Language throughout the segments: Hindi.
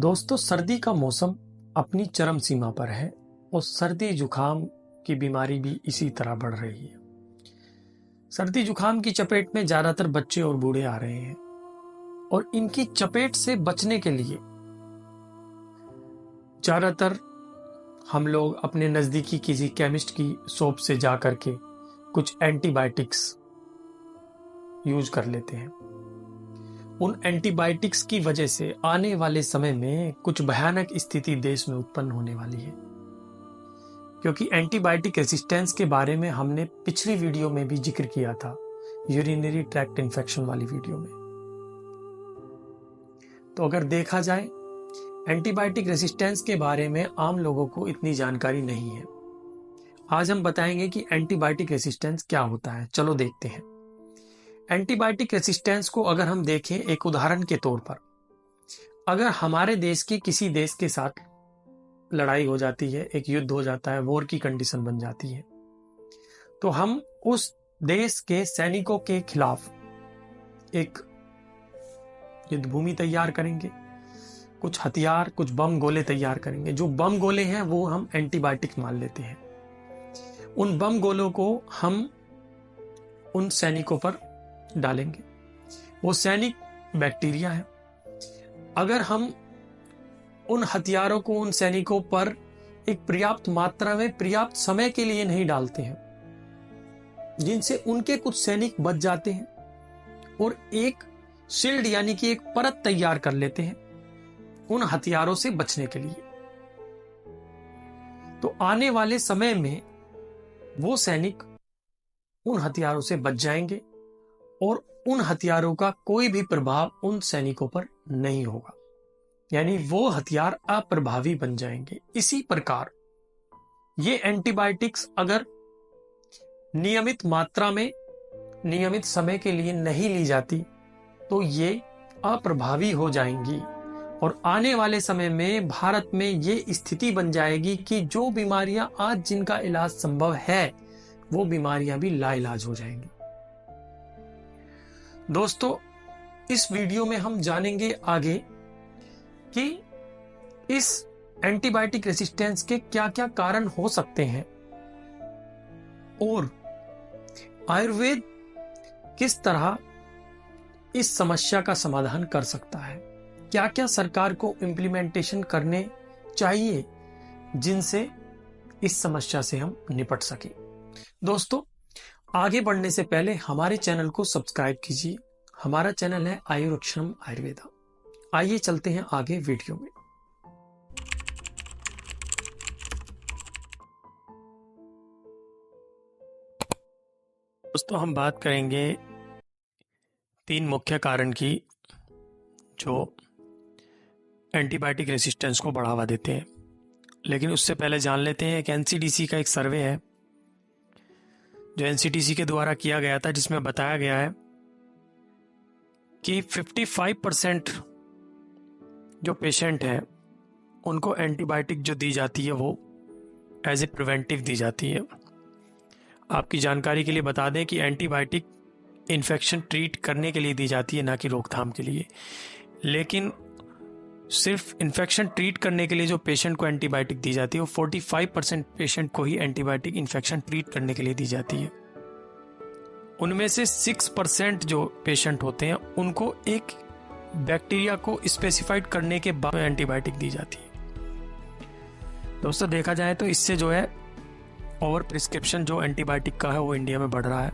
दोस्तों, सर्दी का मौसम अपनी चरम सीमा पर है और सर्दी जुकाम की बीमारी भी इसी तरह बढ़ रही है। सर्दी जुकाम की चपेट में ज्यादातर बच्चे और बूढ़े आ रहे हैं और इनकी चपेट से बचने के लिए ज्यादातर हम लोग अपने नजदीकी किसी केमिस्ट की शॉप से जा करके कुछ एंटीबायोटिक्स यूज कर लेते हैं। उन एंटीबायोटिक्स की वजह से आने वाले समय में कुछ भयानक स्थिति देश में उत्पन्न होने वाली है, क्योंकि एंटीबायोटिक रेसिस्टेंस के बारे में हमने पिछली वीडियो में भी जिक्र किया था, यूरिनरी ट्रैक्ट इन्फेक्शन वाली वीडियो में। तो अगर देखा जाए, एंटीबायोटिक रेसिस्टेंस के बारे में आम लोगों को इतनी जानकारी नहीं है। आज हम बताएंगे कि एंटीबायोटिक रेसिस्टेंस क्या होता है। चलो देखते हैं। एंटीबायोटिक रेसिस्टेंस को अगर हम देखें एक उदाहरण के तौर पर, अगर हमारे देश की किसी देश के साथ लड़ाई हो जाती है, एक युद्ध हो जाता है, वॉर की कंडीशन बन जाती है, तो हम उस देश के सैनिकों के खिलाफ एक युद्ध भूमि तैयार करेंगे, कुछ हथियार, कुछ बम गोले तैयार करेंगे। जो बम गोले हैं वो हम एंटीबायोटिक मान लेते हैं। उन बम गोलों को हम उन सैनिकों पर डालेंगे। वो सैनिक बैक्टीरिया है। अगर हम उन हथियारों को उन सैनिकों पर एक पर्याप्त मात्रा में पर्याप्त समय के लिए नहीं डालते हैं, जिनसे उनके कुछ सैनिक बच जाते हैं और एक शील्ड यानी कि एक परत तैयार कर लेते हैं उन हथियारों से बचने के लिए, तो आने वाले समय में वो सैनिक उन हथियारों से बच जाएंगे और उन हथियारों का कोई भी प्रभाव उन सैनिकों पर नहीं होगा, यानी वो हथियार अप्रभावी बन जाएंगे। इसी प्रकार ये एंटीबायोटिक्स अगर नियमित मात्रा में नियमित समय के लिए नहीं ली जाती तो ये अप्रभावी हो जाएंगी और आने वाले समय में भारत में ये स्थिति बन जाएगी कि जो बीमारियां आज जिनका इलाज संभव है वो बीमारियां भी लाइलाज हो जाएंगी। दोस्तों, इस वीडियो में हम जानेंगे आगे कि इस एंटीबायोटिक रेसिस्टेंस के क्या क्या कारण हो सकते हैं और आयुर्वेद किस तरह इस समस्या का समाधान कर सकता है। क्या क्या सरकार को इम्प्लीमेंटेशन करने चाहिए जिनसे इस समस्या से हम निपट सके। दोस्तों, आगे बढ़ने से पहले हमारे चैनल को सब्सक्राइब कीजिए। हमारा चैनल है आयुरक्षणम आयुर्वेदा। आइए चलते हैं आगे वीडियो में। दोस्तों, हम बात करेंगे 3 मुख्य कारण की जो एंटीबायोटिक रेसिस्टेंस को बढ़ावा देते हैं। लेकिन उससे पहले जान लेते हैं, एक एनसीडीसी का एक सर्वे है जो एनसीडीसी के द्वारा किया गया था, जिसमें बताया गया है कि 55% जो पेशेंट हैं उनको एंटीबायोटिक जो दी जाती है वो एज ए प्रिवेंटिव दी जाती है। आपकी जानकारी के लिए बता दें कि एंटीबायोटिक इन्फेक्शन ट्रीट करने के लिए दी जाती है, ना कि रोकथाम के लिए। लेकिन सिर्फ इन्फेक्शन ट्रीट करने के लिए जो पेशेंट को एंटीबायोटिक दी जाती है वो 45% पेशेंट को ही एंटीबायोटिक इन्फेक्शन ट्रीट करने के लिए दी जाती है। उनमें से 6% जो पेशेंट होते हैं उनको एक बैक्टीरिया को स्पेसिफाइड करने के बाद एंटीबायोटिक दी जाती है। दोस्तों, देखा जाए तो इससे जो है ओवर प्रिस्क्रिप्शन जो एंटीबायोटिक का है वो इंडिया में बढ़ रहा है।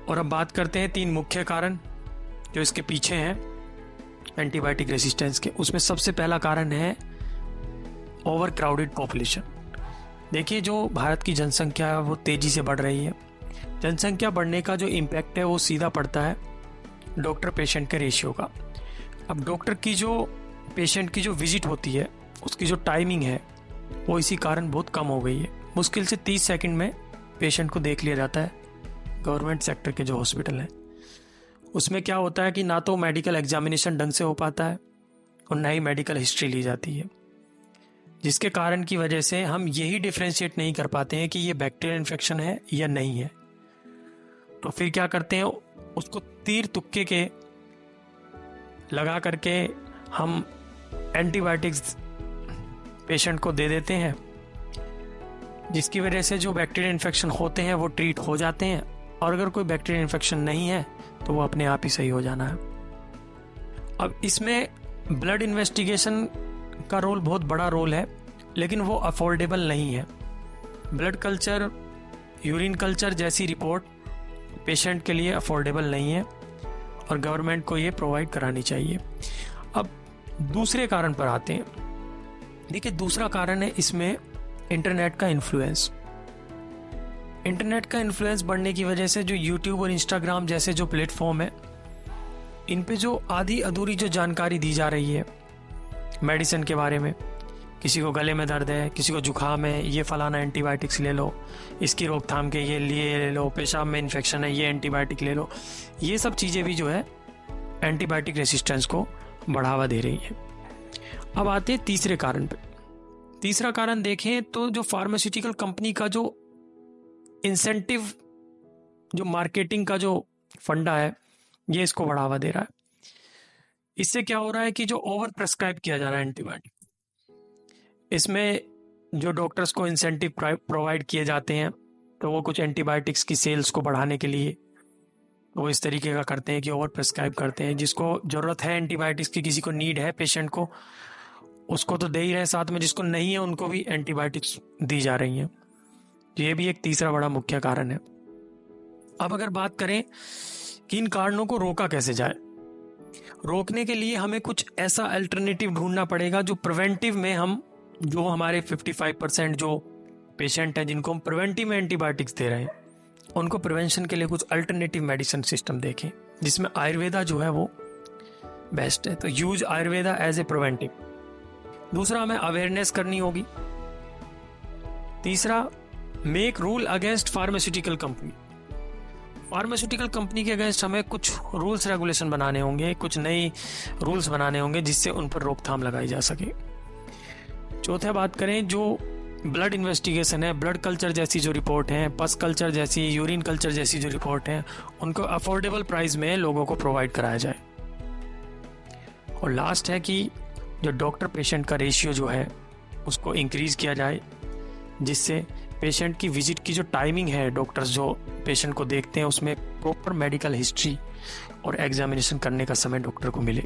और अब बात करते हैं 3 मुख्य कारण जो इसके पीछे हैं एंटीबायोटिक रेसिस्टेंस के। उसमें सबसे पहला कारण है ओवर क्राउडेड पॉपुलेशन। देखिए, जो भारत की जनसंख्या है वो तेजी से बढ़ रही है। जनसंख्या बढ़ने का जो इम्पैक्ट है वो सीधा पड़ता है डॉक्टर पेशेंट के रेशियो का। अब डॉक्टर की जो पेशेंट की जो विजिट होती है उसकी जो टाइमिंग है वो इसी कारण बहुत कम हो गई है। मुश्किल से 30 सेकंड में पेशेंट को देख लिया जाता है। गवर्नमेंट सेक्टर के जो हॉस्पिटल हैं उसमें क्या होता है कि ना तो मेडिकल एग्जामिनेशन ढंग से हो पाता है और ना ही मेडिकल हिस्ट्री ली जाती है, जिसके कारण की वजह से हम यही डिफ्रेंशिएट नहीं कर पाते हैं कि ये बैक्टीरियल इन्फेक्शन है या नहीं है। तो फिर क्या करते हैं, उसको तीर तुक्के के लगा करके हम एंटीबायोटिक्स पेशेंट को दे देते हैं, जिसकी वजह से जो बैक्टीरियल इन्फेक्शन होते हैं वो ट्रीट हो जाते हैं, और अगर कोई बैक्टीरियल इन्फेक्शन नहीं है तो वो अपने आप ही सही हो जाना है। अब इसमें ब्लड इन्वेस्टिगेशन का रोल बहुत बड़ा रोल है, लेकिन वो अफोर्डेबल नहीं है। ब्लड कल्चर, यूरिन कल्चर जैसी रिपोर्ट पेशेंट के लिए अफोर्डेबल नहीं है और गवर्नमेंट को ये प्रोवाइड करानी चाहिए। अब दूसरे कारण पर आते हैं। देखिए, दूसरा कारण है इसमें इंटरनेट का इन्फ्लुएंस। इंटरनेट का इन्फ्लुएंस बढ़ने की वजह से जो यूट्यूब और इंस्टाग्राम जैसे जो प्लेटफॉर्म है, इन पे जो आधी अधूरी जो जानकारी दी जा रही है मेडिसिन के बारे में, किसी को गले में दर्द है, किसी को जुकाम है, ये फलाना एंटीबायोटिक्स ले लो, इसकी रोकथाम के ये ले लो, पेशाब में इन्फेक्शन है, ये एंटीबायोटिक ले लो, ये सब चीज़ें भी जो है एंटीबायोटिक रेसिस्टेंस को बढ़ावा दे रही है। अब आते हैं तीसरे कारण पे। तीसरा कारण देखें तो जो फार्मास्यूटिकल कंपनी का जो इंसेंटिव, जो मार्केटिंग का जो फंडा है, ये इसको बढ़ावा दे रहा है। इससे क्या हो रहा है कि जो ओवर प्रेस्क्राइब किया जा रहा है एंटीबायोटिक, इसमें जो डॉक्टर्स को इंसेंटिव प्रोवाइड किए जाते हैं, तो वो कुछ एंटीबायोटिक्स की सेल्स को बढ़ाने के लिए वो इस तरीके का करते हैं कि ओवर प्रेस्क्राइब करते हैं। जिसको ज़रूरत है एंटीबायोटिक्स की, किसी को नीड है पेशेंट को, उसको तो दे ही रहे, साथ में जिसको नहीं है उनको भी एंटीबायोटिक्स दी जा रही हैं। ये भी एक तीसरा बड़ा मुख्य कारण है। अब अगर बात करें कि इन कारणों को रोका कैसे जाए, रोकने के लिए हमें कुछ ऐसा अल्टरनेटिव ढूंढना पड़ेगा जो प्रिवेंटिव में हम, जो हमारे 55% जो पेशेंट हैं जिनको हम प्रिवेंटिव में एंटीबायोटिक्स दे रहे हैं, उनको प्रिवेंशन के लिए कुछ अल्टरनेटिव मेडिसिन सिस्टम देखें, जिसमें आयुर्वेदा जो है वो बेस्ट है। तो use Ayurveda as a preventive. दूसरा, हमें अवेयरनेस करनी होगी। तीसरा, make rule against pharmaceutical company. Pharmaceutical company के अगेंस्ट हमें कुछ रूल्स रेगुलेशन बनाने होंगे, कुछ नई रूल्स बनाने होंगे जिससे उन पर रोकथाम लगाई जा सके। चौथा, बात करें जो ब्लड इन्वेस्टिगेशन है, ब्लड कल्चर जैसी जो रिपोर्ट है, पस कल्चर जैसी, यूरिन कल्चर जैसी जो रिपोर्ट है, उनको अफोर्डेबल प्राइस में लोगों को प्रोवाइड कराया जाए। और लास्ट है कि जो डॉक्टर पेशेंट का रेशियो जो है उसको इंक्रीज किया जाए, जिससे पेशेंट की विजिट की जो टाइमिंग है, डॉक्टर्स जो पेशेंट को देखते हैं उसमें प्रॉपर मेडिकल हिस्ट्री और एग्जामिनेशन करने का समय डॉक्टर को मिले।